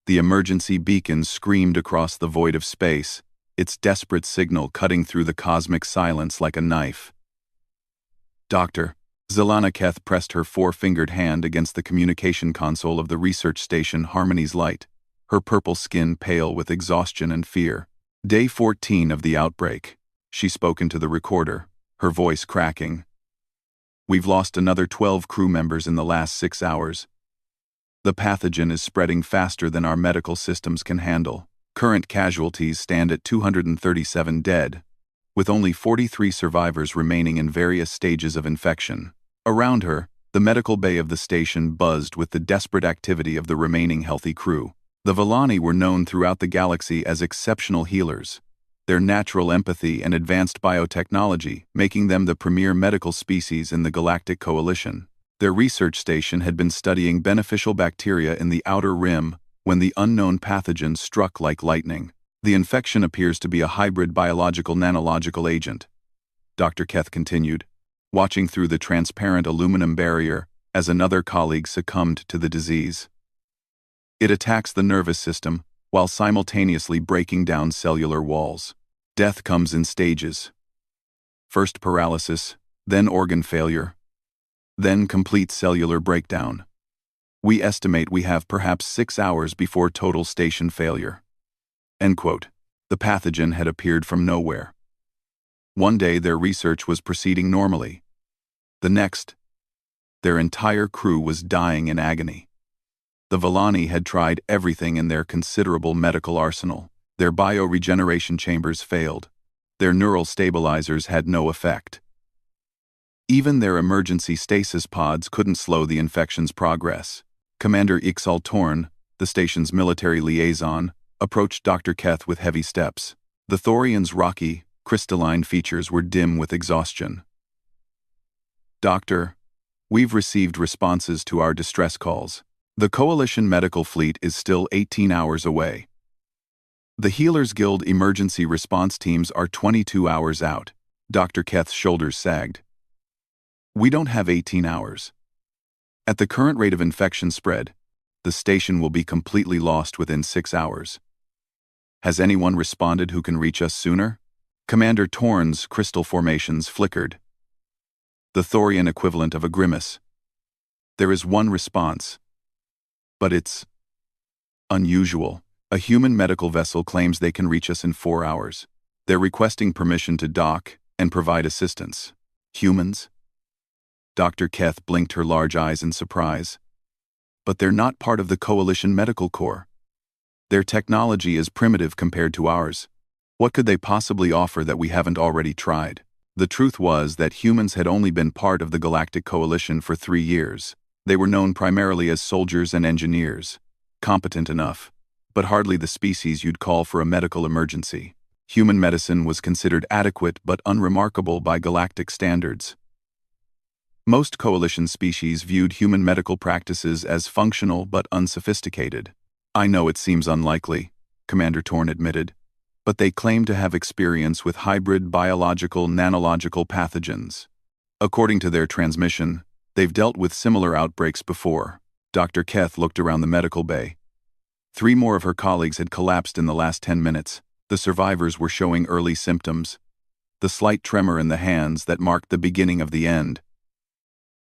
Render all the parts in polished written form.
The emergency beacon screamed across the void of space, its desperate signal cutting through the cosmic silence like a knife. "Doctor," Zelana Keth pressed her four-fingered hand against the communication console of the research station Harmony's Light, her purple skin pale with exhaustion and fear. "Day 14 of the outbreak," she spoke into the recorder, her voice cracking. "We've lost another 12 crew members in the last 6 hours. The pathogen is spreading faster than our medical systems can handle. Current casualties stand at 237 dead, with only 43 survivors remaining in various stages of infection." Around her, the medical bay of the station buzzed with the desperate activity of the remaining healthy crew. The Villani were known throughout the galaxy as exceptional healers, their natural empathy and advanced biotechnology making them the premier medical species in the Galactic Coalition. Their research station had been studying beneficial bacteria in the outer rim when the unknown pathogen struck like lightning. "The infection appears to be a hybrid biological-nanological agent," Dr. Keth continued, watching through the transparent aluminum barrier as another colleague succumbed to the disease. "It attacks the nervous system while simultaneously breaking down cellular walls. Death comes in stages. First paralysis, then organ failure, then complete cellular breakdown. We estimate we have perhaps 6 hours before total station failure." End quote. The pathogen had appeared from nowhere. One day their research was proceeding normally. The next, their entire crew was dying in agony. The Villani had tried everything in their considerable medical arsenal. Their bioregeneration chambers failed. Their neural stabilizers had no effect. Even their emergency stasis pods couldn't slow the infection's progress. Commander Ixal Torn, the station's military liaison, approached Dr. Keth with heavy steps. The Thorian's rocky, crystalline features were dim with exhaustion. "Doctor, we've received responses to our distress calls. The Coalition medical fleet is still 18 hours away. The Healers Guild emergency response teams are 22 hours out." Dr. Keth's shoulders sagged. "We don't have 18 hours. At the current rate of infection spread, the station will be completely lost within 6 hours. Has anyone responded who can reach us sooner?" Commander Torn's crystal formations flickered. The Thorian equivalent of a grimace. "There is one response. But it's unusual. A human medical vessel claims they can reach us in 4 hours. They're requesting permission to dock and provide assistance." "Humans?" Dr. Keth blinked her large eyes in surprise. "But they're not part of the Coalition Medical Corps. Their technology is primitive compared to ours. What could they possibly offer that we haven't already tried?" The truth was that humans had only been part of the Galactic Coalition for 3 years. They were known primarily as soldiers and engineers, competent enough, but hardly the species you'd call for a medical emergency. Human medicine was considered adequate but unremarkable by galactic standards. Most Coalition species viewed human medical practices as functional but unsophisticated. "I know it seems unlikely," Commander Torn admitted, "but they claim to have experience with hybrid biological-nanological pathogens. According to their transmission, they've dealt with similar outbreaks before." Dr. Keth looked around the medical bay. 3 more of her colleagues had collapsed in the last 10 minutes. The survivors were showing early symptoms. The slight tremor in the hands that marked the beginning of the end.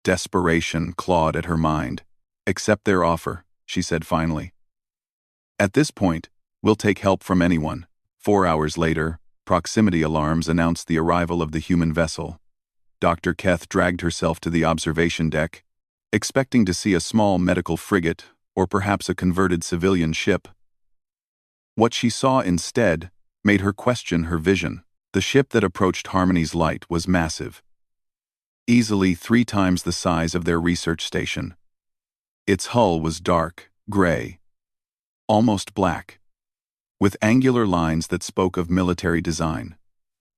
Desperation clawed at her mind. "Accept their offer," she said finally. "At this point, we'll take help from anyone." 4 hours later, proximity alarms announced the arrival of the human vessel. Dr. Keth dragged herself to the observation deck, expecting to see a small medical frigate or perhaps a converted civilian ship. What she saw instead made her question her vision. The ship that approached Harmony's Light was massive, easily 3 times the size of their research station. Its hull was dark, gray, almost black, with angular lines that spoke of military design.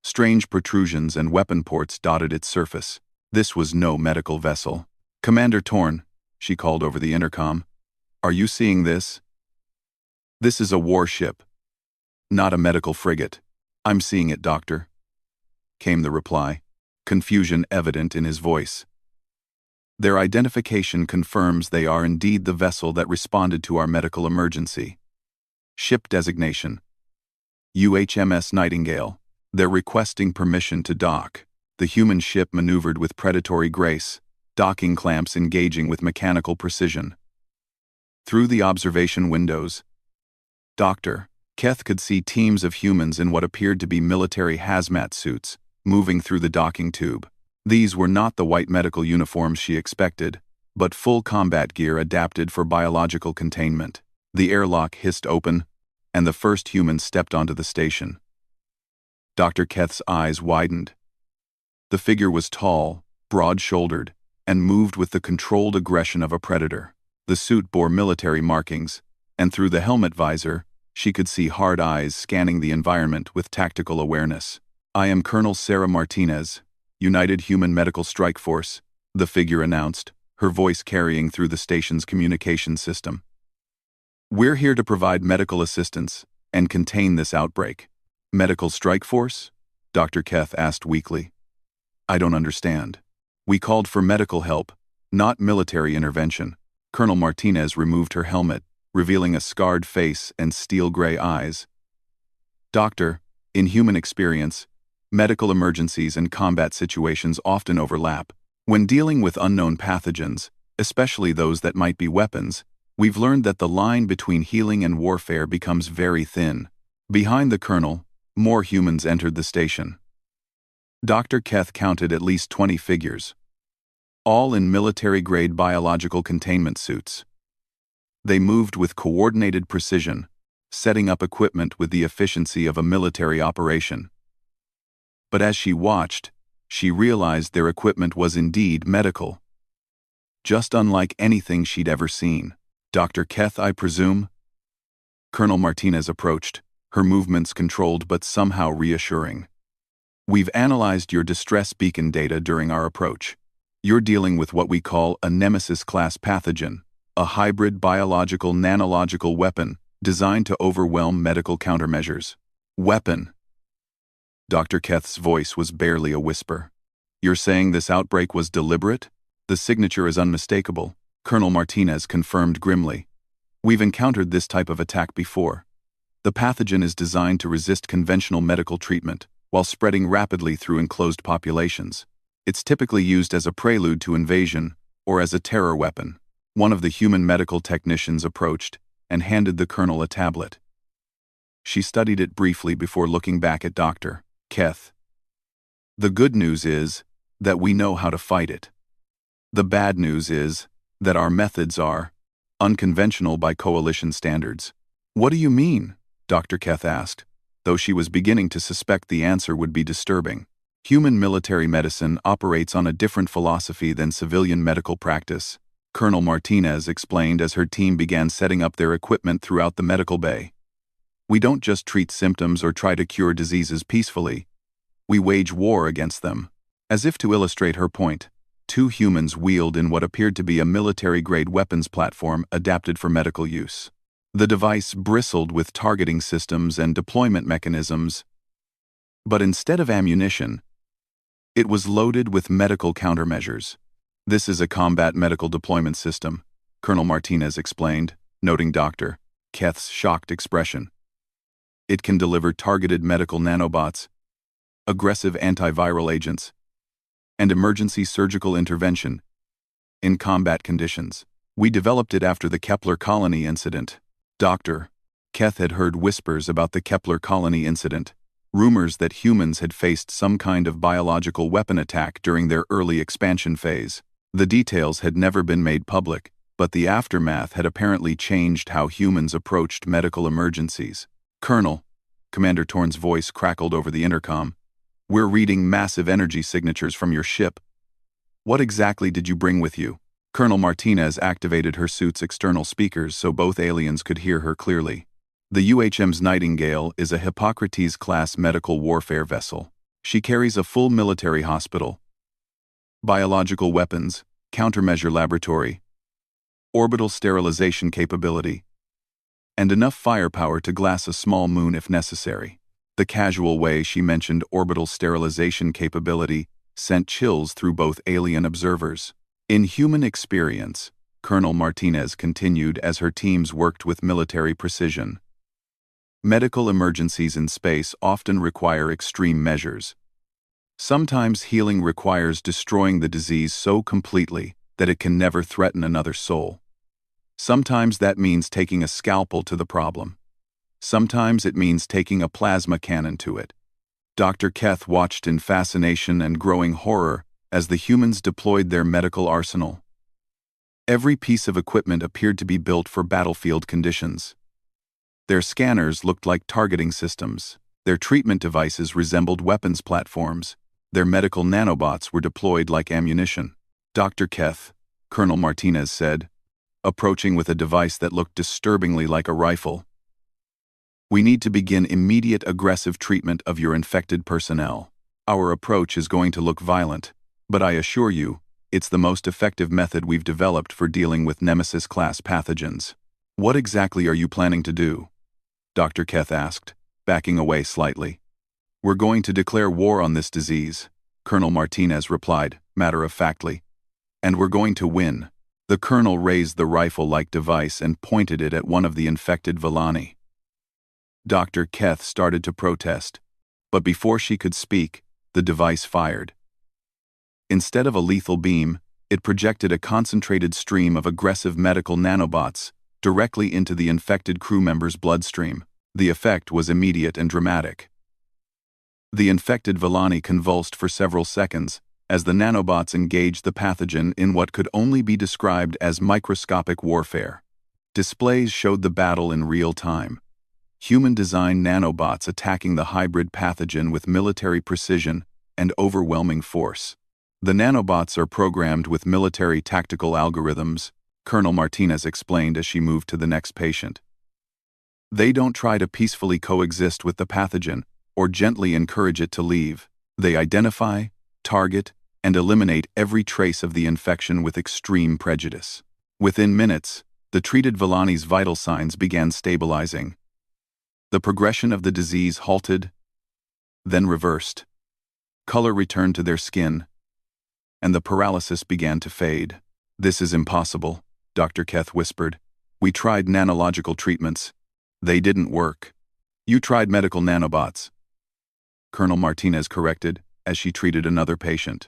Strange protrusions and weapon ports dotted its surface. This was no medical vessel. "Commander Torn," she called over the intercom, "are you seeing this?" "This is a warship, not a medical frigate." "I'm seeing it, Doctor," came the reply, confusion evident in his voice. "Their identification confirms they are indeed the vessel that responded to our medical emergency. Ship designation: UHMS Nightingale. They're requesting permission to dock. The human ship maneuvered with predatory grace, docking clamps engaging with mechanical precision. Through the observation windows, Dr. Keth could see teams of humans in what appeared to be military hazmat suits, moving through the docking tube. These were not the white medical uniforms she expected, but full combat gear adapted for biological containment. The airlock hissed open, and the first human stepped onto the station. Dr. Keth's eyes widened. The figure was tall, broad-shouldered, and moved with the controlled aggression of a predator. The suit bore military markings, and through the helmet visor, she could see hard eyes scanning the environment with tactical awareness. "I am Colonel Sarah Martinez, United Human Medical Strike Force," the figure announced, her voice carrying through the station's communication system. "We're here to provide medical assistance and contain this outbreak." "Medical Strike Force?" Dr. Keth asked weakly. "I don't understand. We called for medical help, not military intervention." Colonel Martinez removed her helmet, revealing a scarred face and steel-gray eyes. "Doctor, in human experience, medical emergencies and combat situations often overlap. When dealing with unknown pathogens, especially those that might be weapons, we've learned that the line between healing and warfare becomes very thin." Behind the colonel, more humans entered the station. Dr. Keth counted at least 20 figures, all in military-grade biological containment suits. They moved with coordinated precision, setting up equipment with the efficiency of a military operation. But as she watched, she realized their equipment was indeed medical. Just unlike anything she'd ever seen. "Dr. Keth, I presume?" Colonel Martinez approached, her movements controlled but somehow reassuring. "We've analyzed your distress beacon data during our approach. You're dealing with what we call a Nemesis-class pathogen, a hybrid biological nanological weapon designed to overwhelm medical countermeasures." "Weapon?" Dr. Keth's voice was barely a whisper. "You're saying this outbreak was deliberate?" "The signature is unmistakable," Colonel Martinez confirmed grimly. "We've encountered this type of attack before. The pathogen is designed to resist conventional medical treatment while spreading rapidly through enclosed populations. It's typically used as a prelude to invasion or as a terror weapon." One of the human medical technicians approached and handed the colonel a tablet. She studied it briefly before looking back at Dr. Keth. "The good news is that we know how to fight it. The bad news is that our methods are unconventional by coalition standards." "What do you mean?" Dr. Keth asked, though she was beginning to suspect the answer would be disturbing. "Human military medicine operates on a different philosophy than civilian medical practice," Colonel Martinez explained as her team began setting up their equipment throughout the medical bay. "We don't just treat symptoms or try to cure diseases peacefully. We wage war against them." As if to illustrate her point, two humans wheeled in what appeared to be a military-grade weapons platform adapted for medical use. The device bristled with targeting systems and deployment mechanisms, but instead of ammunition, it was loaded with medical countermeasures. "This is a combat medical deployment system," Colonel Martinez explained, noting Dr. Keth's shocked expression. "It can deliver targeted medical nanobots, aggressive antiviral agents, and emergency surgical intervention in combat conditions. We developed it after the Kepler colony incident." Dr. Keth had heard whispers about the Kepler colony incident, rumors that humans had faced some kind of biological weapon attack during their early expansion phase. The details had never been made public, but the aftermath had apparently changed how humans approached medical emergencies. "Colonel," Commander Torn's voice crackled over the intercom, "we're reading massive energy signatures from your ship. What exactly did you bring with you?" Colonel Martinez activated her suit's external speakers so both aliens could hear her clearly. "The UHM's Nightingale is a Hippocrates-class medical warfare vessel. She carries a full military hospital, biological weapons, countermeasure laboratory, orbital sterilization capability, and enough firepower to glass a small moon if necessary." The casual way she mentioned orbital sterilization capability sent chills through both alien observers. "In human experience," Colonel Martinez continued as her teams worked with military precision, Medical emergencies in space often require extreme measures. Sometimes healing requires destroying the disease so completely that it can never threaten another soul. Sometimes that means taking a scalpel to the problem. Sometimes it means taking a plasma cannon to it. Dr. Keth watched in fascination and growing horror as the humans deployed their medical arsenal. Every piece of equipment appeared to be built for battlefield conditions. Their scanners looked like targeting systems. Their treatment devices resembled weapons platforms. Their medical nanobots were deployed like ammunition. Dr. Keth, Colonel Martinez said, approaching with a device that looked disturbingly like a rifle. We need to begin immediate aggressive treatment of your infected personnel. Our approach is going to look violent, but I assure you, it's the most effective method we've developed for dealing with Nemesis-class pathogens. What exactly are you planning to do? Dr. Keth asked, backing away slightly. We're going to declare war on this disease, Colonel Martinez replied, matter-of-factly. And we're going to win. The colonel raised the rifle-like device and pointed it at one of the infected Villani. Dr. Keth started to protest, but before she could speak, the device fired. Instead of a lethal beam, it projected a concentrated stream of aggressive medical nanobots directly into the infected crew member's bloodstream. The effect was immediate and dramatic. The infected Villani convulsed for several seconds as the nanobots engaged the pathogen in what could only be described as microscopic warfare. Displays showed the battle in real time. Human-designed nanobots attacking the hybrid pathogen with military precision and overwhelming force. The nanobots are programmed with military tactical algorithms, Colonel Martinez explained as she moved to the next patient. They don't try to peacefully coexist with the pathogen or gently encourage it to leave. They identify, target, and eliminate every trace of the infection with extreme prejudice. Within minutes, the treated Villani's vital signs began stabilizing. The progression of the disease halted, then reversed. Color returned to their skin, and the paralysis began to fade. This is impossible, Dr. Keth whispered. We tried nanological treatments. They didn't work. You tried medical nanobots, Colonel Martinez corrected as she treated another patient.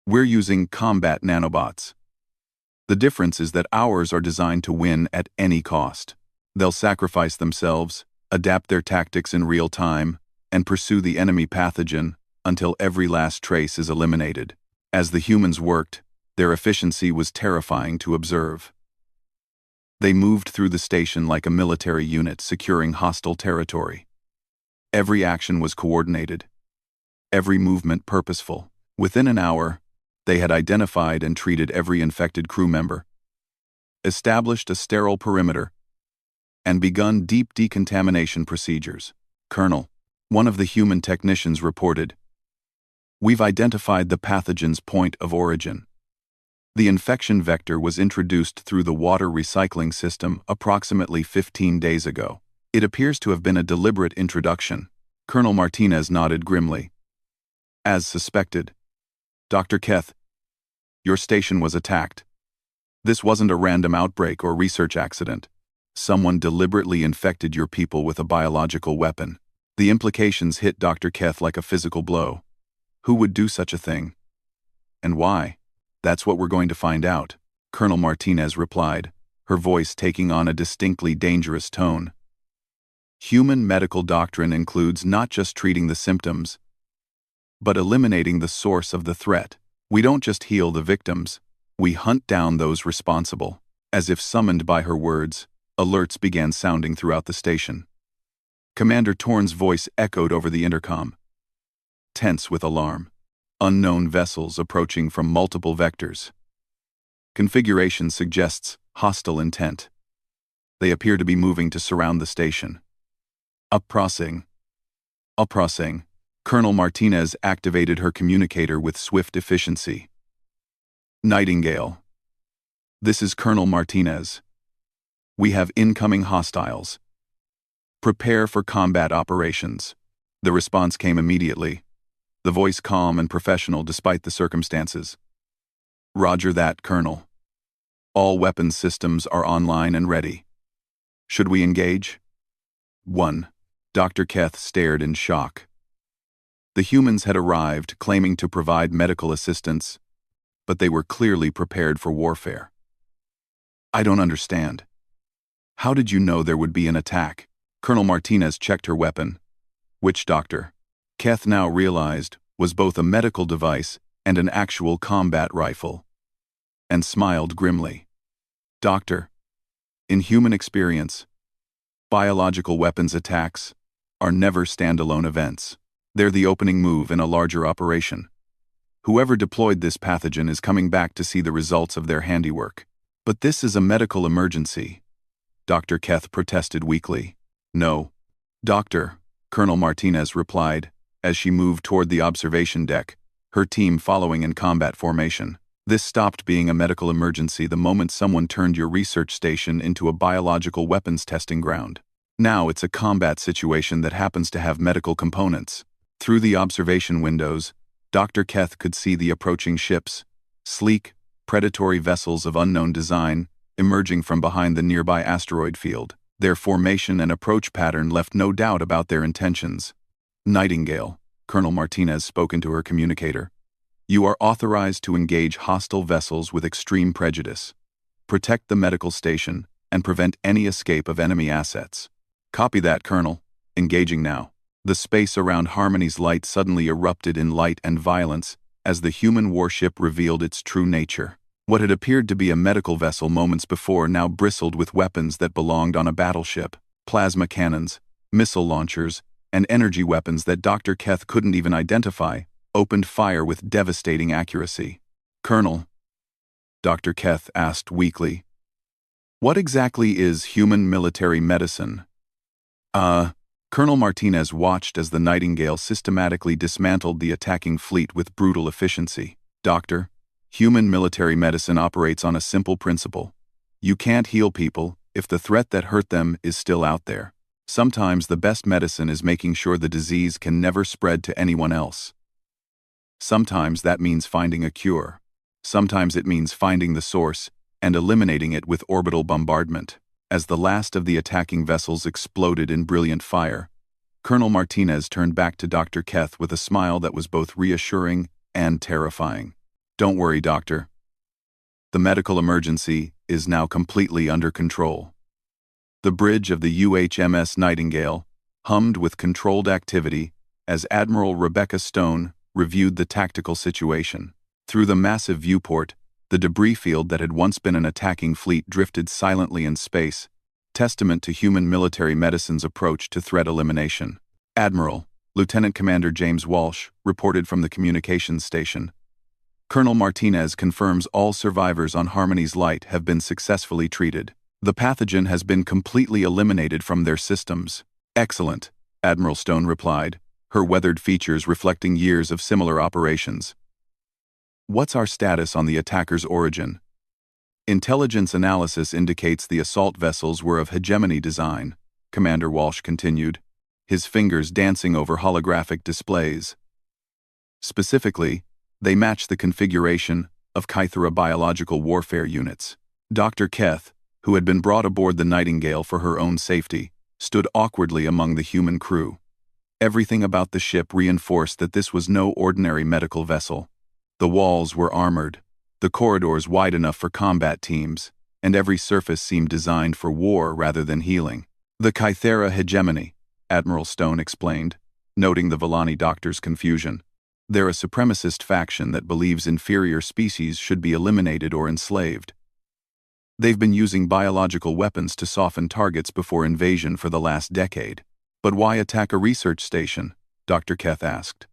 We're using combat nanobots. The difference is that ours are designed to win at any cost. They'll sacrifice themselves, adapt their tactics in real time, and pursue the enemy pathogen until every last trace is eliminated. As the humans worked, their efficiency was terrifying to observe. They moved through the station like a military unit securing hostile territory. Every action was coordinated, every movement purposeful. Within an hour, they had identified and treated every infected crew member, established a sterile perimeter, and begun deep decontamination procedures. Colonel, one of the human technicians reported, we've identified the pathogen's point of origin. The infection vector was introduced through the water recycling system approximately 15 days ago. It appears to have been a deliberate introduction. Colonel Martinez nodded grimly. As suspected. Dr. Keth, your station was attacked. This wasn't a random outbreak or research accident. Someone deliberately infected your people with a biological weapon. The implications hit Dr. Keth like a physical blow. Who would do such a thing? And why? That's what we're going to find out, Colonel Martinez replied, her voice taking on a distinctly dangerous tone. Human medical doctrine includes not just treating the symptoms, but eliminating the source of the threat. We don't just heal the victims, we hunt down those responsible. As if summoned by her words, alerts began sounding throughout the station. Commander Torn's voice echoed over the intercom. Tense with alarm. Unknown vessels approaching from multiple vectors. Configuration suggests hostile intent. They appear to be moving to surround the station. Uppressing. Colonel Martinez activated her communicator with swift efficiency. Nightingale. This is Colonel Martinez. We have incoming hostiles. Prepare for combat operations. The response came immediately, the voice calm and professional despite the circumstances. Roger that, Colonel. All weapons systems are online and ready. Should we engage? 1. Dr. Keth stared in shock. The humans had arrived, claiming to provide medical assistance, but they were clearly prepared for warfare. I don't understand. How did you know there would be an attack? Colonel Martinez checked her weapon, which Dr. Keth now realized was both a medical device and an actual combat rifle, and smiled grimly. Doctor, in human experience, biological weapons attacks are never standalone events. They're the opening move in a larger operation. Whoever deployed this pathogen is coming back to see the results of their handiwork. But this is a medical emergency, Dr. Keth protested weakly. No, Doctor, Colonel Martinez replied, as she moved toward the observation deck, her team following in combat formation. This stopped being a medical emergency the moment someone turned your research station into a biological weapons testing ground. Now it's a combat situation that happens to have medical components. Through the observation windows, Dr. Keth could see the approaching ships, sleek, predatory vessels of unknown design, emerging from behind the nearby asteroid field. Their formation and approach pattern left no doubt about their intentions. Nightingale, Colonel Martinez spoke into her communicator. You are authorized to engage hostile vessels with extreme prejudice. Protect the medical station and prevent any escape of enemy assets. Copy that, Colonel. Engaging now. The space around Harmony's light suddenly erupted in light and violence as the human warship revealed its true nature. What had appeared to be a medical vessel moments before now bristled with weapons that belonged on a battleship. Plasma cannons, missile launchers, and energy weapons that Dr. Keth couldn't even identify opened fire with devastating accuracy. Colonel, Dr. Keth asked weakly, what exactly is human military medicine? Colonel Martinez watched as the Nightingale systematically dismantled the attacking fleet with brutal efficiency. Doctor, human military medicine operates on a simple principle. You can't heal people if the threat that hurt them is still out there. Sometimes the best medicine is making sure the disease can never spread to anyone else. Sometimes that means finding a cure. Sometimes it means finding the source and eliminating it with orbital bombardment. As the last of the attacking vessels exploded in brilliant fire, Colonel Martinez turned back to Dr. Keth with a smile that was both reassuring and terrifying. Don't worry, Doctor. The medical emergency is now completely under control. The bridge of the UHMS Nightingale hummed with controlled activity as Admiral Rebecca Stone reviewed the tactical situation. Through the massive viewport, the debris field that had once been an attacking fleet drifted silently in space, testament to human military medicine's approach to threat elimination. Admiral, Lieutenant Commander James Walsh, reported from the communications station. Colonel Martinez confirms all survivors on Harmony's Light have been successfully treated. The pathogen has been completely eliminated from their systems. Excellent, Admiral Stone replied, her weathered features reflecting years of similar operations. What's our status on the attacker's origin? Intelligence analysis indicates the assault vessels were of hegemony design, Commander Walsh continued, his fingers dancing over holographic displays. Specifically, they match the configuration of Kythera biological warfare units. Dr. Keth, who had been brought aboard the Nightingale for her own safety, stood awkwardly among the human crew. Everything about the ship reinforced that this was no ordinary medical vessel. The walls were armored, the corridors wide enough for combat teams, and every surface seemed designed for war rather than healing. The Kythera hegemony, Admiral Stone explained, noting the Villani doctor's confusion. They're a supremacist faction that believes inferior species should be eliminated or enslaved. They've been using biological weapons to soften targets before invasion for the last decade. But why attack a research station? Dr. Keth asked.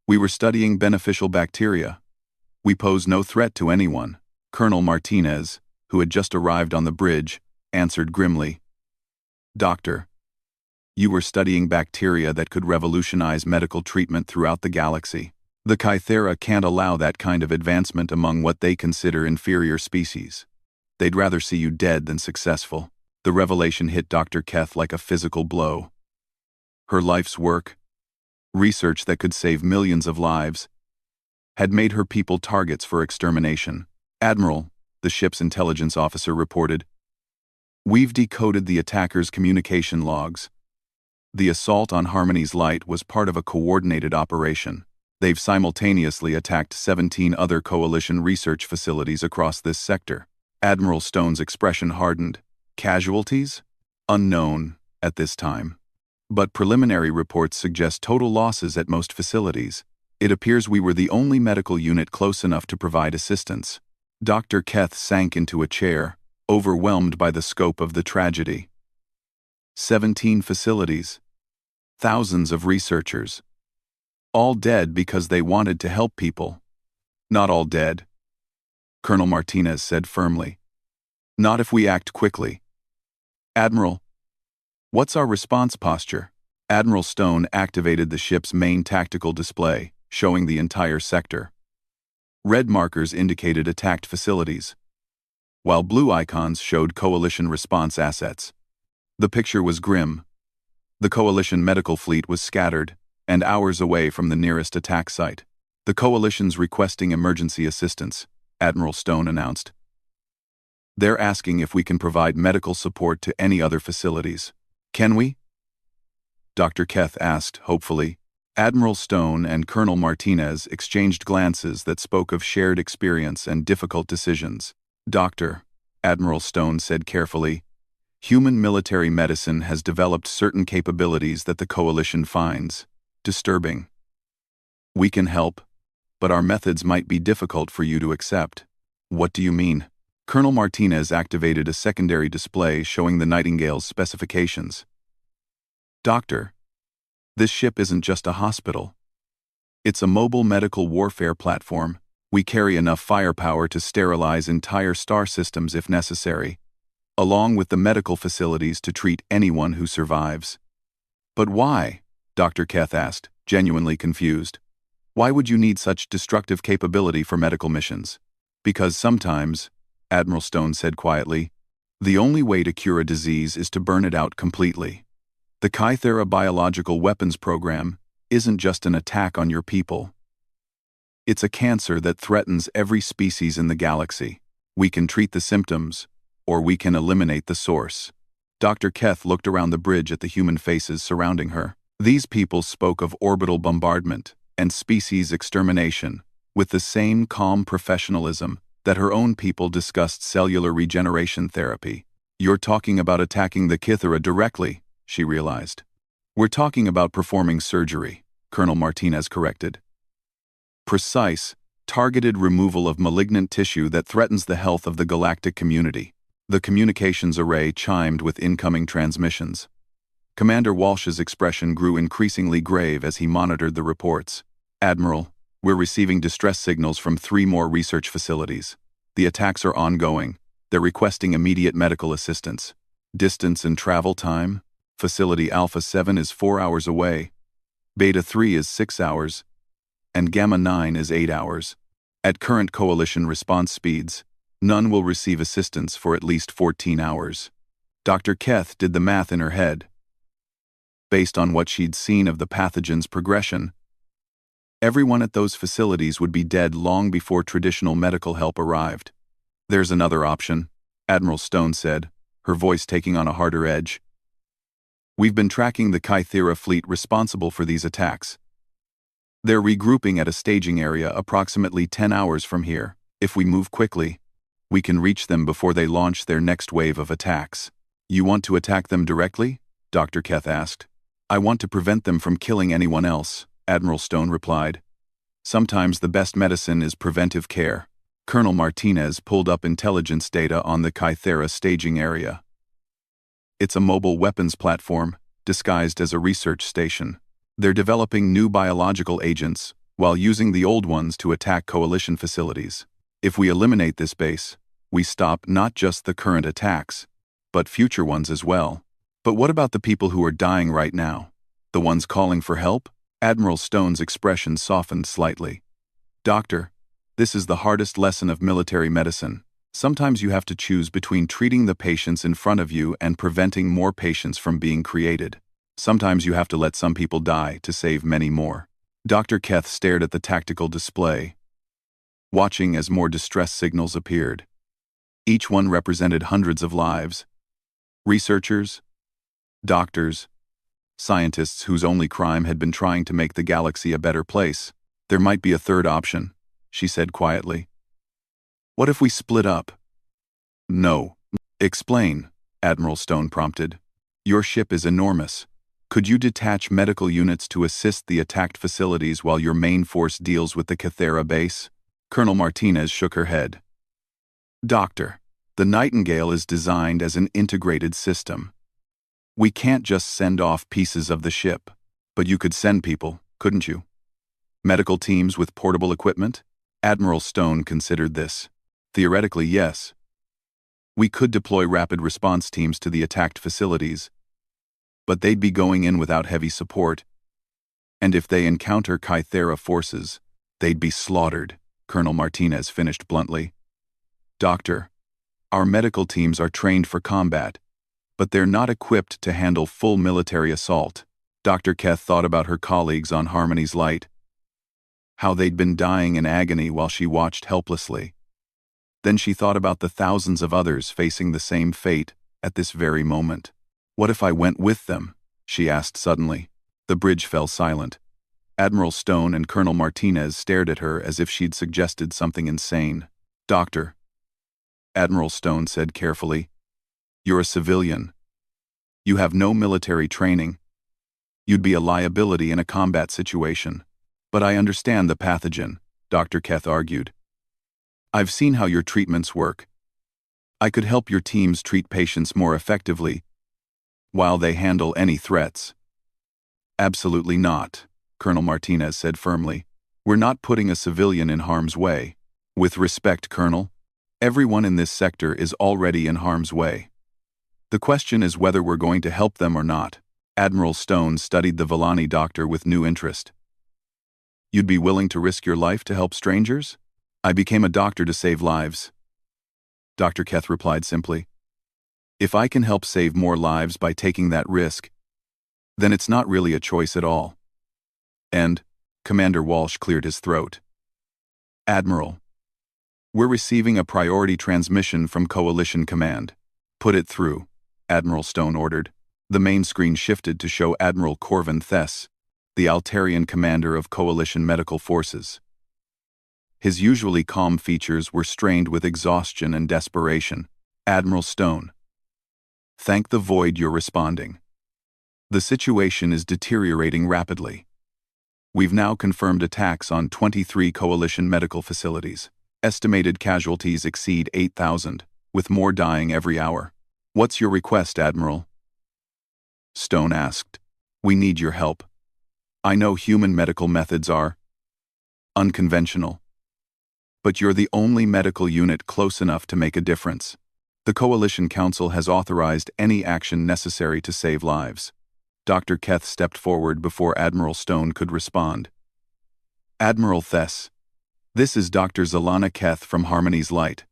We were studying beneficial bacteria. We pose no threat to anyone. Colonel Martinez, who had just arrived on the bridge, answered grimly. Doctor, you were studying bacteria that could revolutionize medical treatment throughout the galaxy. The Kythera can't allow that kind of advancement among what they consider inferior species. They'd rather see you dead than successful. The revelation hit Dr. Keth like a physical blow. Her life's work, research that could save millions of lives, had made her people targets for extermination. Admiral, the ship's intelligence officer reported, we've decoded the attacker's communication logs. The assault on Harmony's Light was part of a coordinated operation. They've simultaneously attacked 17 other Coalition research facilities across this sector. Admiral Stone's expression hardened. Casualties? Unknown at this time. But preliminary reports suggest total losses at most facilities. It appears we were the only medical unit close enough to provide assistance. Dr. Keth sank into a chair, overwhelmed by the scope of the tragedy. 17 facilities. Thousands of researchers. All dead because they wanted to help people. Not all dead, Colonel Martinez said firmly. Not if we act quickly. Admiral, what's our response posture? Admiral Stone activated the ship's main tactical display, showing the entire sector. Red markers indicated attacked facilities, while blue icons showed Coalition response assets. The picture was grim. The Coalition medical fleet was scattered, and hours away from the nearest attack site. The Coalition's requesting emergency assistance, Admiral Stone announced. They're asking if we can provide medical support to any other facilities. Can we? Dr. Keth asked, hopefully. Admiral Stone and Colonel Martinez exchanged glances that spoke of shared experience and difficult decisions. Doctor, Admiral Stone said carefully, human military medicine has developed certain capabilities that the Coalition finds disturbing. We can help, but our methods might be difficult for you to accept. What do you mean? Colonel Martinez activated a secondary display showing the Nightingale's specifications. Doctor, this ship isn't just a hospital. It's a mobile medical warfare platform. We carry enough firepower to sterilize entire star systems if necessary, along with the medical facilities to treat anyone who survives. But why? Dr. Keth asked, genuinely confused. Why would you need such destructive capability for medical missions? Because sometimes, Admiral Stone said quietly, the only way to cure a disease is to burn it out completely. The Kythera biological weapons program isn't just an attack on your people. It's a cancer that threatens every species in the galaxy. We can treat the symptoms, or we can eliminate the source. Dr. Keth looked around the bridge at the human faces surrounding her. These people spoke of orbital bombardment and species extermination with the same calm professionalism that her own people discussed cellular regeneration therapy. You're talking about attacking the Kythera directly, she realized. We're talking about performing surgery, Colonel Martinez corrected. Precise, targeted removal of malignant tissue that threatens the health of the galactic community. The communications array chimed with incoming transmissions. Commander Walsh's expression grew increasingly grave as he monitored the reports. Admiral, we're receiving distress signals from 3 more research facilities. The attacks are ongoing. They're requesting immediate medical assistance. Distance and travel time? Facility Alpha 7 is 4 hours away. Beta 3 is 6 hours. And Gamma 9 is 8 hours. At current Coalition response speeds, none will receive assistance for at least 14 hours. Dr. Keth did the math in her head. Based on what she'd seen of the pathogen's progression, everyone at those facilities would be dead long before traditional medical help arrived. There's another option, Admiral Stone said, her voice taking on a harder edge. We've been tracking the Kythera fleet responsible for these attacks. They're regrouping at a staging area approximately 10 hours from here. If we move quickly, we can reach them before they launch their next wave of attacks. You want to attack them directly? Dr. Keth asked. I want to prevent them from killing anyone else, Admiral Stone replied. Sometimes the best medicine is preventive care. Colonel Martinez pulled up intelligence data on the Kythera staging area. It's a mobile weapons platform, disguised as a research station. They're developing new biological agents, while using the old ones to attack Coalition facilities. If we eliminate this base, we stop not just the current attacks, but future ones as well. But what about the people who are dying right now? The ones calling for help? Admiral Stone's expression softened slightly. Doctor, this is the hardest lesson of military medicine. Sometimes you have to choose between treating the patients in front of you and preventing more patients from being created. Sometimes you have to let some people die to save many more. Dr. Keth stared at the tactical display, watching as more distress signals appeared. Each one represented hundreds of lives. Researchers, doctors, scientists whose only crime had been trying to make the galaxy a better place. There might be a third option, she said quietly. What if we split up? No. Explain, Admiral Stone prompted. Your ship is enormous. Could you detach medical units to assist the attacked facilities while your main force deals with the Cathera base? Colonel Martinez shook her head. Doctor, the Nightingale is designed as an integrated system. We can't just send off pieces of the ship, but you could send people, couldn't you? Medical teams with portable equipment? Admiral Stone considered this. Theoretically, yes. We could deploy rapid response teams to the attacked facilities, but they'd be going in without heavy support, and if they encounter Kythera forces, they'd be slaughtered, Colonel Martinez finished bluntly. Doctor, our medical teams are trained for combat, but they're not equipped to handle full military assault. Dr. Keth thought about her colleagues on Harmony's Light, how they'd been dying in agony while she watched helplessly. Then she thought about the thousands of others facing the same fate at this very moment. What if I went with them? She asked suddenly. The bridge fell silent. Admiral Stone and Colonel Martinez stared at her as if she'd suggested something insane. Doctor, Admiral Stone said carefully, you're a civilian. You have no military training. You'd be a liability in a combat situation. But I understand the pathogen, Dr. Keth argued. I've seen how your treatments work. I could help your teams treat patients more effectively while they handle any threats. Absolutely not, Colonel Martinez said firmly. We're not putting a civilian in harm's way. With respect, Colonel, everyone in this sector is already in harm's way. The question is whether we're going to help them or not. Admiral Stone studied the Villani doctor with new interest. You'd be willing to risk your life to help strangers? I became a doctor to save lives. Dr. Keth replied simply. If I can help save more lives by taking that risk, then it's not really a choice at all. And, Commander Walsh cleared his throat. Admiral, we're receiving a priority transmission from Coalition Command. Put it through, Admiral Stone ordered. The main screen shifted to show Admiral Corvin Thess, the Altarian commander of Coalition Medical Forces. His usually calm features were strained with exhaustion and desperation. Admiral Stone, thank the void you're responding. The situation is deteriorating rapidly. We've now confirmed attacks on 23 Coalition medical facilities. Estimated casualties exceed 8,000, with more dying every hour. What's your request, Admiral? Stone asked. We need your help. I know human medical methods are unconventional, but you're the only medical unit close enough to make a difference. The Coalition Council has authorized any action necessary to save lives. Dr. Keth stepped forward before Admiral Stone could respond. Admiral Thess, this is Dr. Zelana Keth from Harmony's Light.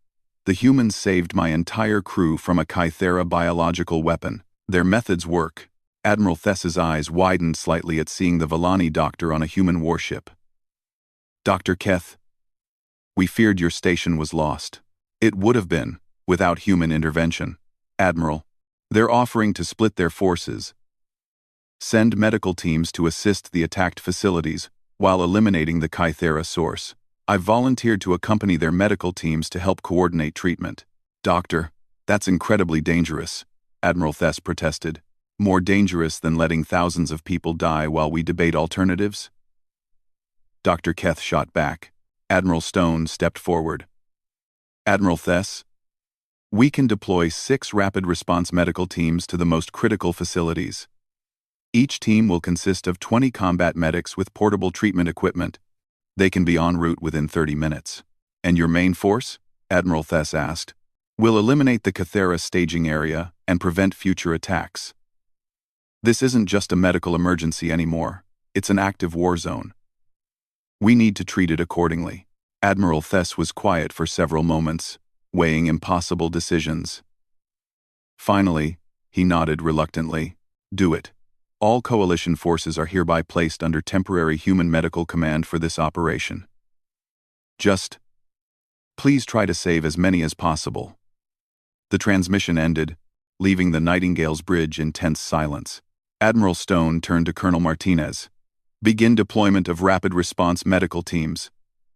The humans saved my entire crew from a Kythera biological weapon. Their methods work. Admiral Thess's eyes widened slightly at seeing the Villani doctor on a human warship. Dr. Keth, we feared your station was lost. It would have been, without human intervention. Admiral, they're offering to split their forces. Send medical teams to assist the attacked facilities while eliminating the Kythera source. I've volunteered to accompany their medical teams to help coordinate treatment. Doctor, that's incredibly dangerous, Admiral Thess protested. More dangerous than letting thousands of people die while we debate alternatives? Dr. Keth shot back. Admiral Stone stepped forward. Admiral Thess, we can deploy 6 rapid response medical teams to the most critical facilities. Each team will consist of 20 combat medics with portable treatment equipment. They can be en route within 30 minutes. And your main force? Admiral Thess asked. Will eliminate the Cathera staging area and prevent future attacks. This isn't just a medical emergency anymore. It's an active war zone. We need to treat it accordingly. Admiral Thess was quiet for several moments, weighing impossible decisions. Finally, he nodded reluctantly. Do it. All Coalition forces are hereby placed under temporary human medical command for this operation. Just, please try to save as many as possible. The transmission ended, leaving the Nightingale's bridge in tense silence. Admiral Stone turned to Colonel Martinez. Begin deployment of rapid response medical teams.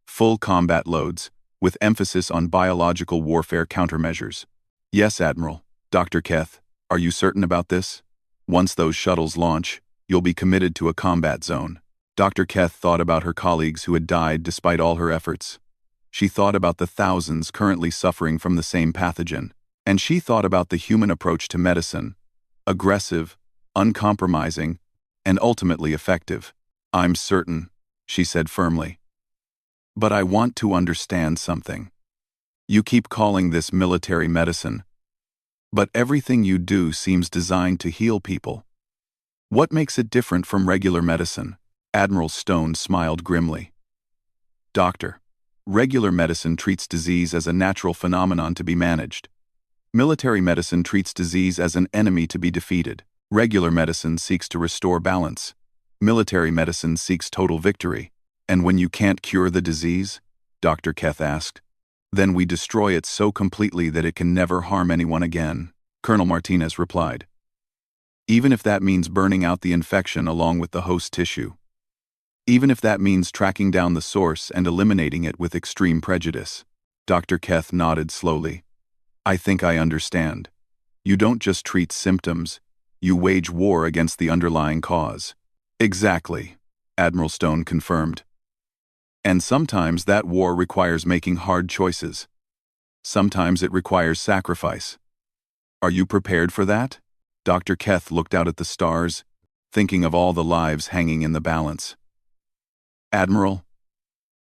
Full combat loads, with emphasis on biological warfare countermeasures. Yes, Admiral. Dr. Keth, are you certain about this? Once those shuttles launch, you'll be committed to a combat zone. Dr. Keth thought about her colleagues who had died despite all her efforts. She thought about the thousands currently suffering from the same pathogen. And she thought about the human approach to medicine. Aggressive, uncompromising, and ultimately effective. I'm certain, she said firmly. But I want to understand something. You keep calling this military medicine, but everything you do seems designed to heal people. What makes it different from regular medicine? Admiral Stone smiled grimly. Doctor, regular medicine treats disease as a natural phenomenon to be managed. Military medicine treats disease as an enemy to be defeated. Regular medicine seeks to restore balance. Military medicine seeks total victory. And when you can't cure the disease, Dr. Keth asked, then we destroy it so completely that it can never harm anyone again, Colonel Martinez replied. Even if that means burning out the infection along with the host tissue. Even if that means tracking down the source and eliminating it with extreme prejudice. Dr. Keth nodded slowly. I think I understand. You don't just treat symptoms, you wage war against the underlying cause. Exactly, Admiral Stone confirmed. And sometimes that war requires making hard choices. Sometimes it requires sacrifice. Are you prepared for that? Dr. Keth looked out at the stars, thinking of all the lives hanging in the balance. Admiral,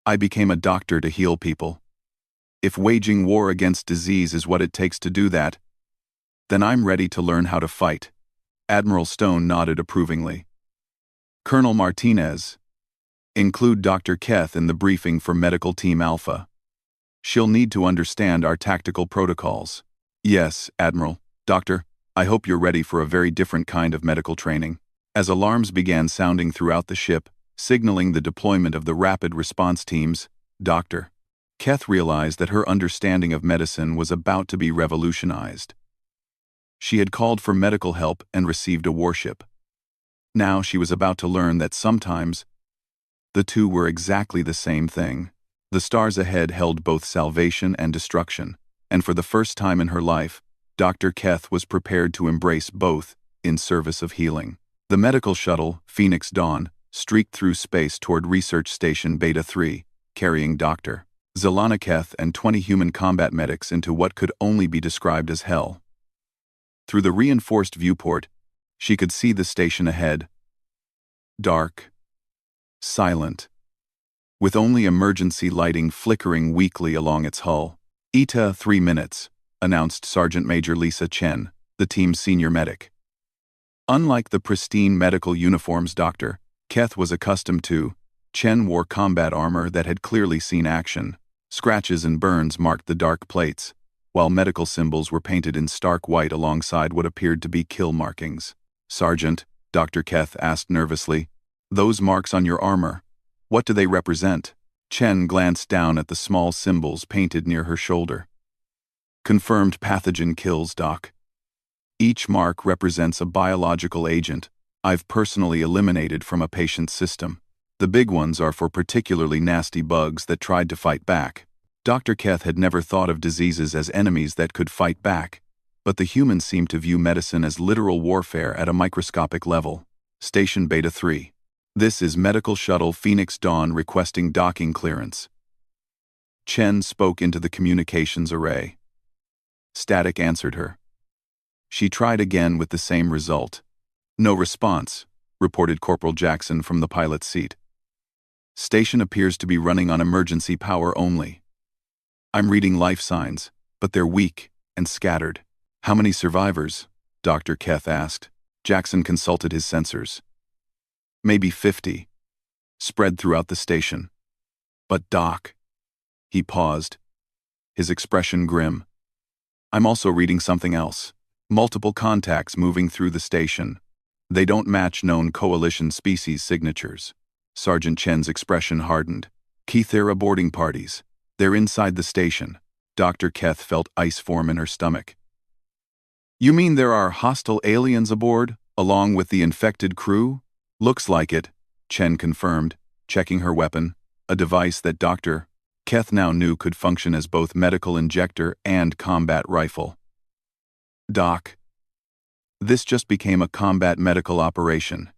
I became a doctor to heal people. If waging war against disease is what it takes to do that, then I'm ready to learn how to fight. Admiral Stone nodded approvingly. Colonel Martinez, include Dr. Keth in the briefing for Medical Team Alpha. She'll need to understand our tactical protocols. Yes, Admiral. Doctor, I hope you're ready for a very different kind of medical training. As alarms began sounding throughout the ship, signaling the deployment of the rapid response teams, Dr. Keth realized that her understanding of medicine was about to be revolutionized. She had called for medical help and received a warship. Now she was about to learn that sometimes the two were exactly the same thing. The stars ahead held both salvation and destruction, and for the first time in her life, Dr. Keth was prepared to embrace both in service of healing. The medical shuttle, Phoenix Dawn, streaked through space toward Research Station Beta 3, carrying Dr. Zelana Keth and 20 human combat medics into what could only be described as hell. Through the reinforced viewport, she could see the station ahead. Dark. Silent. With only emergency lighting flickering weakly along its hull. ETA 3 minutes, announced Sergeant Major Lisa Chen, the team's senior medic. Unlike the pristine medical uniforms Dr. Keth was accustomed to, Chen wore combat armor that had clearly seen action. Scratches and burns marked the dark plates, while medical symbols were painted in stark white alongside what appeared to be kill markings. Sergeant, Dr. Keth asked nervously, those marks on your armor, what do they represent? Chen glanced down at the small symbols painted near her shoulder. Confirmed pathogen kills, Doc. Each mark represents a biological agent I've personally eliminated from a patient's system. The big ones are for particularly nasty bugs that tried to fight back. Dr. Keth had never thought of diseases as enemies that could fight back, but the humans seemed to view medicine as literal warfare at a microscopic level. Station Beta 3. This is Medical Shuttle Phoenix Dawn requesting docking clearance. Chen spoke into the communications array. Static answered her. She tried again with the same result. No response, reported Corporal Jackson from the pilot's seat. Station appears to be running on emergency power only. I'm reading life signs, but they're weak and scattered. How many survivors? Dr. Keth asked. Jackson consulted his sensors. Maybe 50. Spread throughout the station. But Doc. He paused, his expression grim. I'm also reading something else. Multiple contacts moving through the station. They don't match known coalition species signatures. Sergeant Chen's expression hardened. Kethera boarding parties. They're inside the station. Dr. Keth felt ice form in her stomach. You mean there are hostile aliens aboard, Along with the infected crew? Looks like it, Chen confirmed, checking her weapon, a device that Dr. Keth now knew could function as both medical injector and combat rifle. Doc. This just became a combat medical operation.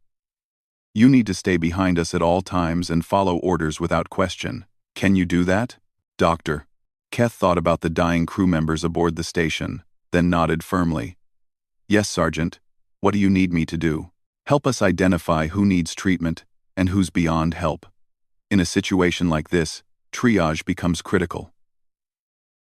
You need to stay behind us at all times and follow orders without question. Can you do that? Dr. Keth thought about the dying crew members aboard the station, then nodded firmly. Yes, Sergeant. What do you need me to do? Help us identify who needs treatment and who's beyond help. In a situation like this, triage becomes critical.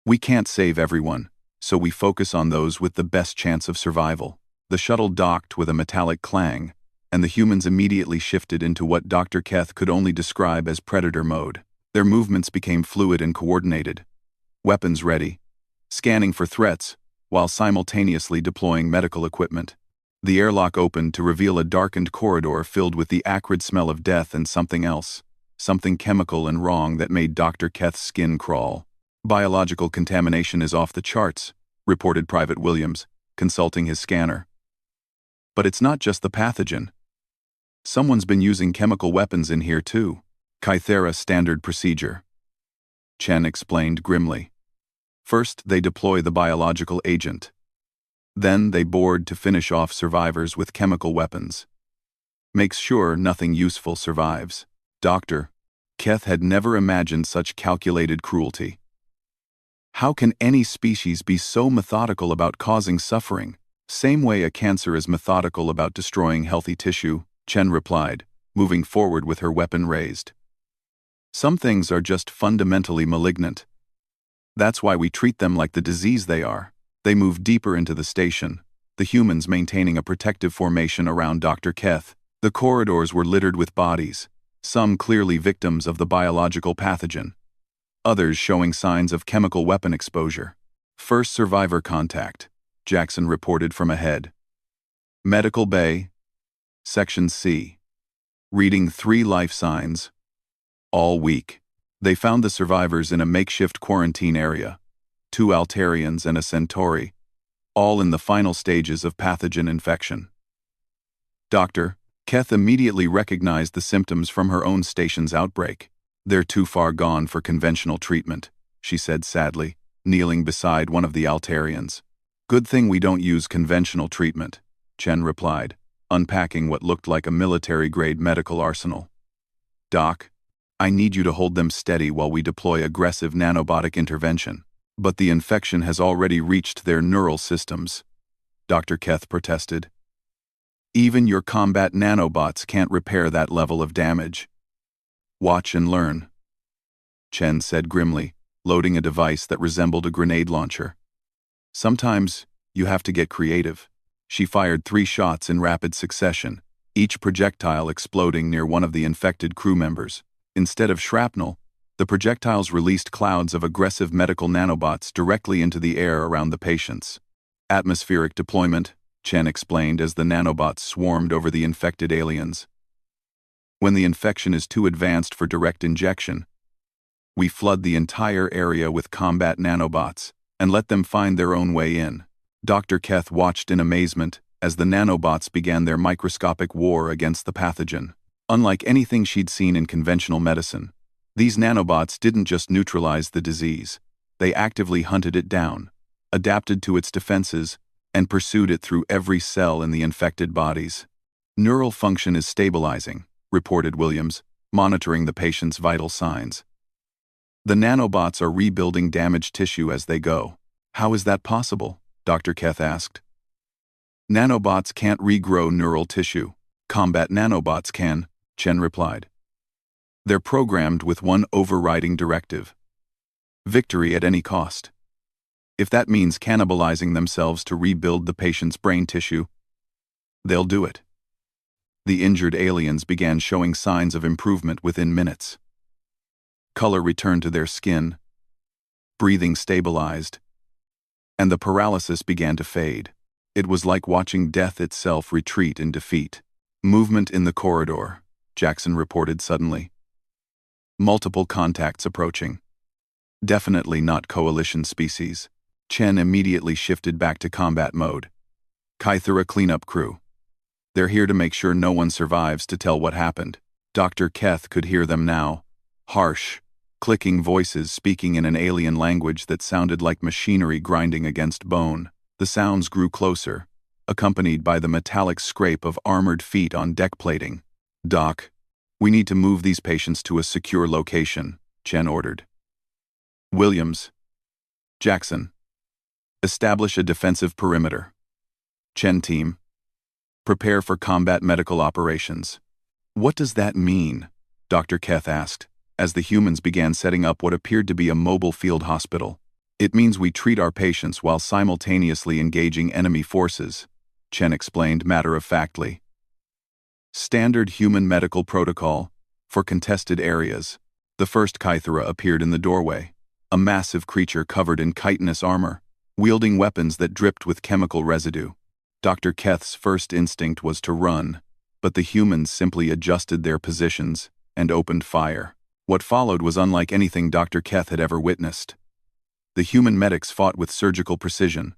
We can't save everyone, so we focus on those with the best chance of survival. The shuttle docked with a metallic clang, and the humans immediately shifted into what Dr. Keth could only describe as predator mode. Their movements became fluid and coordinated, weapons ready, scanning for threats, while simultaneously deploying medical equipment. The airlock opened to reveal a darkened corridor filled with the acrid smell of death and something else, something chemical and wrong that made Dr. Keth's skin crawl. Biological contamination is off the charts, reported Private Williams, consulting his scanner. But it's not just the pathogen. Someone's been using chemical weapons in here too. Kythera standard procedure. Chen explained grimly. First, they deploy the biological agent. Then they board to finish off survivors with chemical weapons. Makes sure nothing useful survives. Dr. Keth had never imagined such calculated cruelty. How can any species be so methodical about causing suffering? Same way a cancer is methodical about destroying healthy tissue, Chen replied, moving forward with her weapon raised. Some things are just fundamentally malignant. That's why we treat them like the disease they are. They moved deeper into the station, the humans maintaining a protective formation around Dr. Keth. The corridors were littered with bodies, some clearly victims of the biological pathogen, others showing signs of chemical weapon exposure. First survivor contact, Jackson reported from ahead. Medical Bay, Section C. Reading 3 life signs. All weak. They found the survivors in a makeshift quarantine area, 2 Altarians and a Centauri, all in the final stages of pathogen infection. Dr. Keth immediately recognized the symptoms from her own station's outbreak. They're too far gone for conventional treatment, she said sadly, kneeling beside one of the Altarians. Good thing we don't use conventional treatment, Chen replied, unpacking what looked like a military-grade medical arsenal. Doc, I need you to hold them steady while we deploy aggressive nanobotic intervention. But the infection has already reached their neural systems, Dr. Keth protested. Even your combat nanobots can't repair that level of damage. Watch and learn, Chen said grimly, loading a device that resembled a grenade launcher. Sometimes, you have to get creative. She fired 3 shots in rapid succession, each projectile exploding near one of the infected crew members. Instead of shrapnel, the projectiles released clouds of aggressive medical nanobots directly into the air around the patients. Atmospheric deployment, Chen explained as the nanobots swarmed over the infected aliens. When the infection is too advanced for direct injection, we flood the entire area with combat nanobots and let them find their own way in. Dr. Keth watched in amazement as the nanobots began their microscopic war against the pathogen. Unlike anything she'd seen in conventional medicine, these nanobots didn't just neutralize the disease, they actively hunted it down, adapted to its defenses, and pursued it through every cell in the infected bodies. Neural function is stabilizing, reported Williams, monitoring the patient's vital signs. The nanobots are rebuilding damaged tissue as they go. How is that possible? Dr. Keth asked. Nanobots can't regrow neural tissue. Combat nanobots can, Chen replied. They're programmed with one overriding directive: victory at any cost. If that means cannibalizing themselves to rebuild the patient's brain tissue, they'll do it. The injured aliens began showing signs of improvement within minutes. Color returned to their skin, breathing stabilized, and the paralysis began to fade. It was like watching death itself retreat in defeat. Movement in the corridor, Jackson reported suddenly. Multiple contacts approaching. Definitely not coalition species. Chen immediately shifted back to combat mode. Kythera cleanup crew. They're here to make sure no one survives to tell what happened. Dr. Keth could hear them now. Harsh, clicking voices speaking in an alien language that sounded like machinery grinding against bone. The sounds grew closer, accompanied by the metallic scrape of armored feet on deck plating. "Doc, we need to move these patients to a secure location," Chen ordered. "Williams. Jackson. Establish a defensive perimeter. Chen team. Prepare for combat medical operations." "What does that mean?" Dr. Keth asked, as the humans began setting up what appeared to be a mobile field hospital. "It means we treat our patients while simultaneously engaging enemy forces," Chen explained matter-of-factly. "Standard human medical protocol for contested areas." The first Kythera appeared in the doorway, a massive creature covered in chitinous armor, wielding weapons that dripped with chemical residue. Dr. Keth's first instinct was to run, but the humans simply adjusted their positions and opened fire. What followed was unlike anything Dr. Keth had ever witnessed. The human medics fought with surgical precision,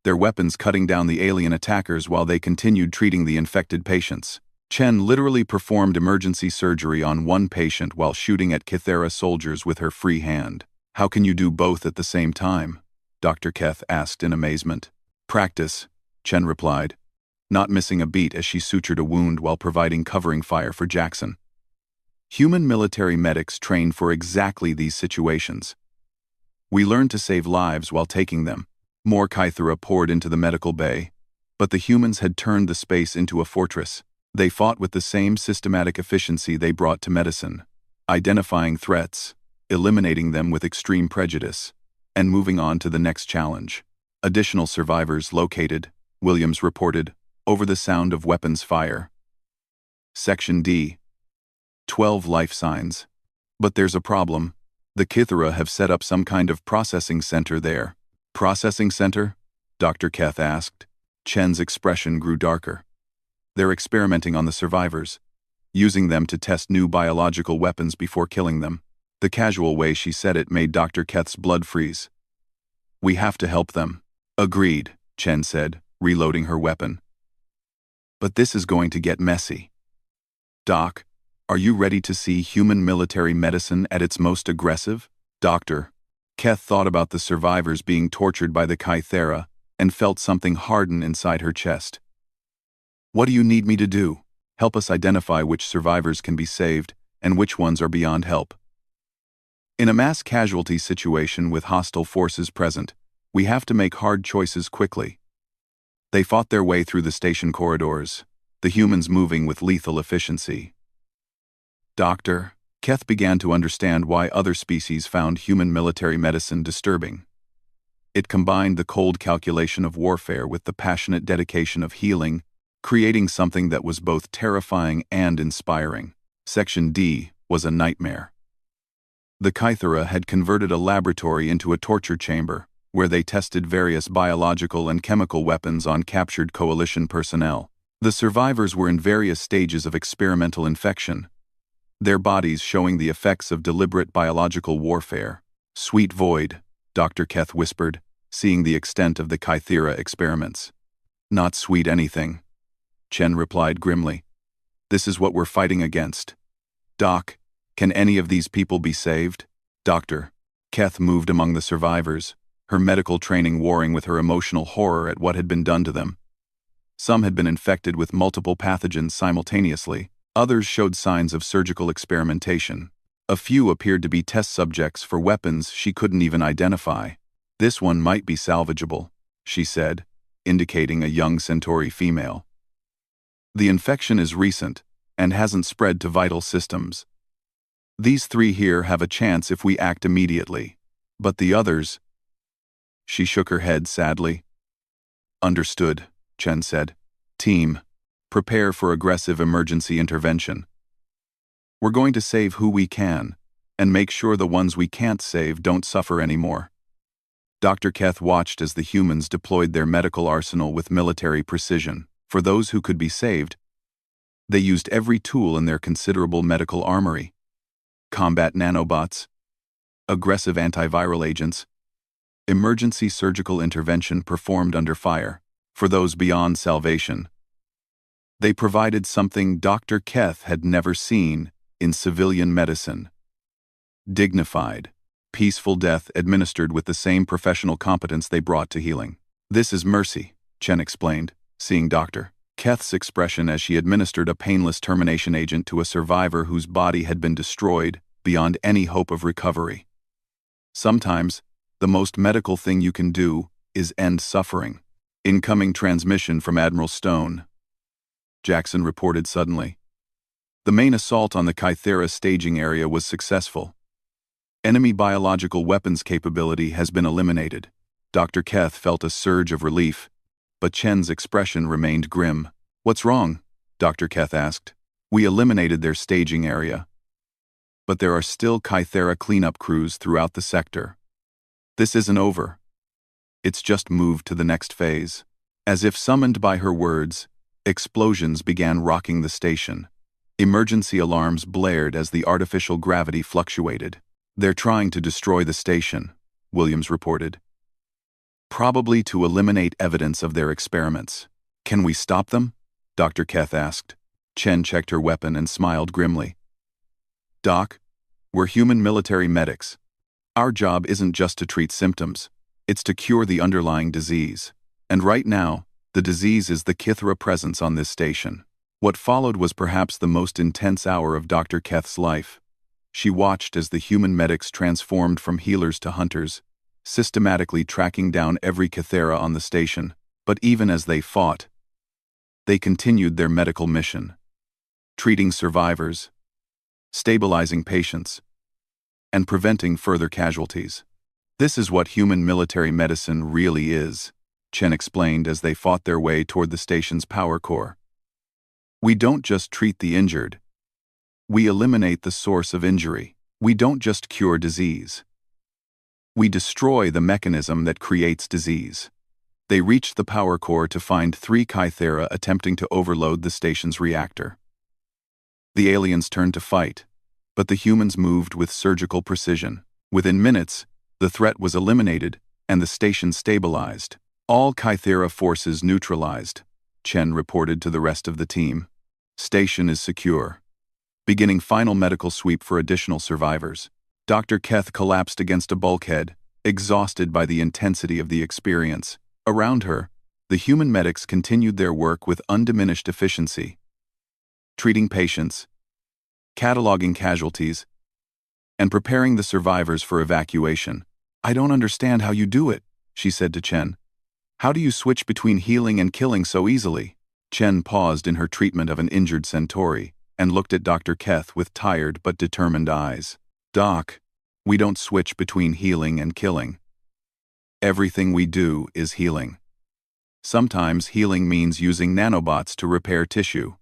their weapons cutting down the alien attackers while they continued treating the infected patients. Chen literally performed emergency surgery on one patient while shooting at Kythera soldiers with her free hand. "How can you do both at the same time?" Dr. Keth asked in amazement. "Practice," Chen replied, not missing a beat as she sutured a wound while providing covering fire for Jackson. Human military medics train for exactly these situations. "We learned to save lives while taking them." More Kythera poured into the medical bay, but the humans had turned the space into a fortress. They fought with the same systematic efficiency they brought to medicine, identifying threats, eliminating them with extreme prejudice, and moving on to the next challenge. Additional survivors located, Williams reported, over the sound of weapons fire. Section D. 12 life signs. "But there's a problem. The Kythera have set up some kind of processing center there." "Processing center?" Dr. Keth asked. Chen's expression grew darker. "They're experimenting on the survivors, using them to test new biological weapons before killing them." The casual way she said it made Dr. Keth's blood freeze. "We have to help them." "Agreed," Chen said, reloading her weapon. "But this is going to get messy. Doc, are you ready to see human military medicine at its most aggressive?" "Doctor." Keth thought about the survivors being tortured by the Kythera and felt something harden inside her chest. "What do you need me to do?" "Help us identify which survivors can be saved and which ones are beyond help. In a mass casualty situation with hostile forces present, we have to make hard choices quickly." They fought their way through the station corridors, the humans moving with lethal efficiency. "Doctor," Keth began to understand why other species found human military medicine disturbing. It combined the cold calculation of warfare with the passionate dedication of healing, creating something that was both terrifying and inspiring. Section D was a nightmare. The Kythera had converted a laboratory into a torture chamber, where they tested various biological and chemical weapons on captured coalition personnel. The survivors were in various stages of experimental infection, their bodies showing the effects of deliberate biological warfare. "Sweet void," Dr. Keth whispered, seeing the extent of the Kythera experiments. "Not sweet anything," Chen replied grimly. "This is what we're fighting against." "Doc, can any of these people be saved?" "Doctor." Keth moved among the survivors, her medical training warring with her emotional horror at what had been done to them. Some had been infected with multiple pathogens simultaneously, others showed signs of surgical experimentation. A few appeared to be test subjects for weapons she couldn't even identify. "This one might be salvageable," she said, indicating a young Centauri female. "The infection is recent and hasn't spread to vital systems. These 3 here have a chance if we act immediately. But the others—" She shook her head sadly. "Understood," Chen said. "Team, prepare for aggressive emergency intervention. We're going to save who we can, and make sure the ones we can't save don't suffer anymore." Dr. Keth watched as the humans deployed their medical arsenal with military precision. For those who could be saved, they used every tool in their considerable medical armory. Combat nanobots, aggressive antiviral agents, emergency surgical intervention performed under fire. For those beyond salvation, They provided something Dr. Keth had never seen in civilian medicine. Dignified, peaceful death administered with the same professional competence they brought to healing. "This is mercy," Chen explained, seeing Dr. Keth's expression as she administered a painless termination agent to a survivor whose body had been destroyed beyond any hope of recovery. "Sometimes, the most medical thing you can do is end suffering." Incoming transmission from Admiral Stone, Jackson reported suddenly. The main assault on the Kythera staging area was successful. Enemy biological weapons capability has been eliminated. Dr. Keth felt a surge of relief, but Chen's expression remained grim. "What's wrong?" Dr. Keth asked. "We eliminated their staging area, but there are still Kythera cleanup crews throughout the sector. This isn't over. It's just moved to the next phase." As if summoned by her words, explosions began rocking the station. Emergency alarms blared as the artificial gravity fluctuated. "They're trying to destroy the station," Williams reported. "Probably to eliminate evidence of their experiments." "Can we stop them?" Dr. Keth asked. Chen checked her weapon and smiled grimly. "Doc, we're human military medics. Our job isn't just to treat symptoms. It's to cure the underlying disease. And right now, the disease is the Kythera presence on this station." What followed was perhaps the most intense hour of Dr. Keth's life. She watched as the human medics transformed from healers to hunters, systematically tracking down every Kythera on the station. But even as they fought, they continued their medical mission, treating survivors, stabilizing patients, and preventing further casualties. "This is what human military medicine really is," Chen explained as they fought their way toward the station's power core. "We don't just treat the injured. We eliminate the source of injury. We don't just cure disease. We destroy the mechanism that creates disease." They reached the power core to find 3 Kythera attempting to overload the station's reactor. The aliens turned to fight, but the humans moved with surgical precision. Within minutes, the threat was eliminated and the station stabilized. "All Kythera forces neutralized," Chen reported to the rest of the team. "Station is secure." Beginning final medical sweep for additional survivors. Dr. Keth collapsed against a bulkhead, exhausted by the intensity of the experience. Around her, the human medics continued their work with undiminished efficiency, treating patients, cataloging casualties, and preparing the survivors for evacuation. "I don't understand how you do it," she said to Chen. "How do you switch between healing and killing so easily?" Chen paused in her treatment of an injured Centauri and looked at Dr. Keth with tired but determined eyes. "Doc, we don't switch between healing and killing. Everything we do is healing. Sometimes healing means using nanobots to repair tissue.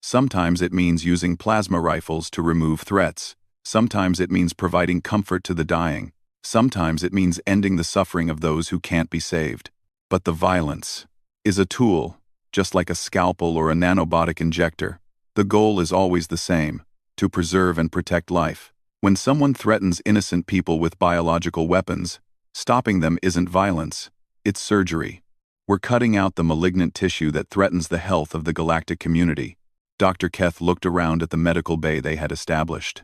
Sometimes it means using plasma rifles to remove threats. Sometimes it means providing comfort to the dying. Sometimes it means ending the suffering of those who can't be saved. But the violence is a tool, just like a scalpel or a nanobotic injector. The goal is always the same: to preserve and protect life. When someone threatens innocent people with biological weapons, stopping them isn't violence, it's surgery. We're cutting out the malignant tissue that threatens the health of the galactic community." Dr. Keth looked around at the medical bay they had established.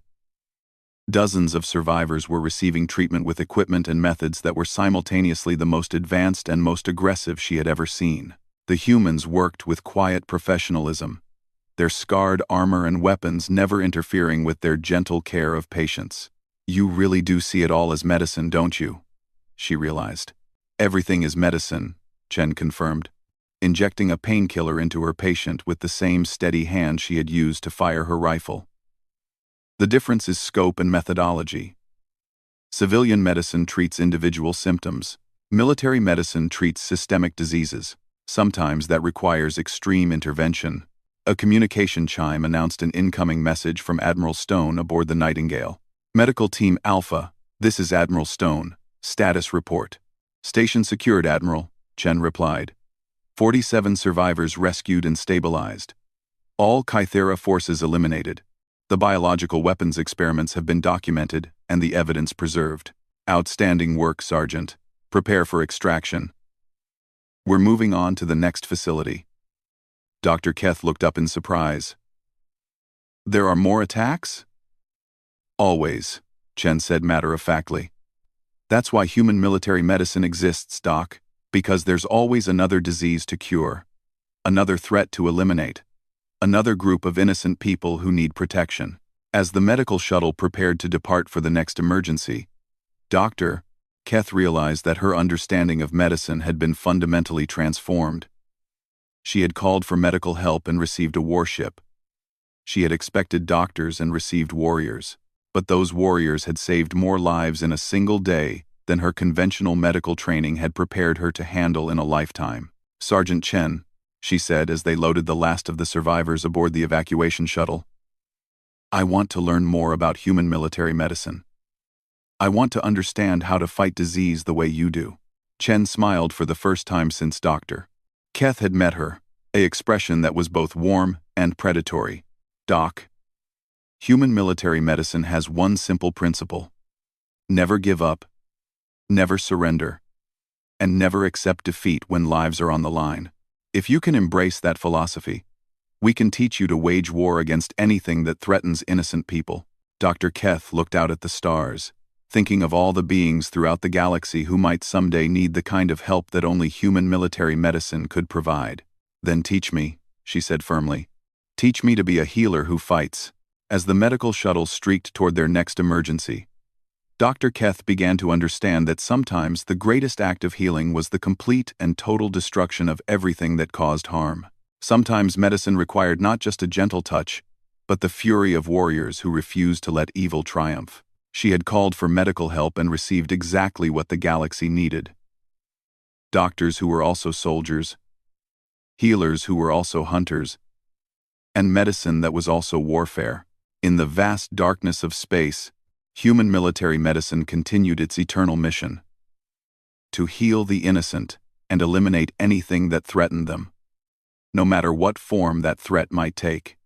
Dozens of survivors were receiving treatment with equipment and methods that were simultaneously the most advanced and most aggressive she had ever seen. The humans worked with quiet professionalism, their scarred armor and weapons never interfering with their gentle care of patients. "You really do see it all as medicine, don't you?" she realized. "Everything is medicine," Chen confirmed, injecting a painkiller into her patient with the same steady hand she had used to fire her rifle. "The difference is scope and methodology. Civilian medicine treats individual symptoms. Military medicine treats systemic diseases. Sometimes that requires extreme intervention." A communication chime announced an incoming message from Admiral Stone aboard the Nightingale. "Medical Team Alpha, this is Admiral Stone. Status report." "Station secured, Admiral," Chen replied. 47 survivors rescued and stabilized. All Kythera forces eliminated. The biological weapons experiments have been documented and the evidence preserved. "Outstanding work, Sergeant. Prepare for extraction. We're moving on to the next facility." Dr. Keth looked up in surprise. There are more attacks? Always, Chen said matter-of-factly. That's why human military medicine exists, Doc, because there's always another disease to cure, another threat to eliminate, another group of innocent people who need protection. As the medical shuttle prepared to depart for the next emergency, Dr. Keth realized that her understanding of medicine had been fundamentally transformed. She had called for medical help and received a warship. She had expected doctors and received warriors, but those warriors had saved more lives in a single day than her conventional medical training had prepared her to handle in a lifetime. Sergeant Chen, she said as they loaded the last of the survivors aboard the evacuation shuttle, I want to learn more about human military medicine. I want to understand how to fight disease the way you do. Chen smiled for the first time since Dr. Keth had met her, an expression that was both warm and predatory. Doc, human military medicine has one simple principle. Never give up, never surrender, and never accept defeat when lives are on the line. If you can embrace that philosophy, we can teach you to wage war against anything that threatens innocent people. Dr. Keth looked out at the stars, thinking of all the beings throughout the galaxy who might someday need the kind of help that only human military medicine could provide. Then teach me, she said firmly. Teach me to be a healer who fights. As the medical shuttle streaked toward their next emergency, Dr. Keth began to understand that sometimes the greatest act of healing was the complete and total destruction of everything that caused harm. Sometimes medicine required not just a gentle touch, but the fury of warriors who refused to let evil triumph. She had called for medical help and received exactly what the galaxy needed. Doctors who were also soldiers, healers who were also hunters, and medicine that was also warfare. In the vast darkness of space, human military medicine continued its eternal mission: to heal the innocent and eliminate anything that threatened them, no matter what form that threat might take.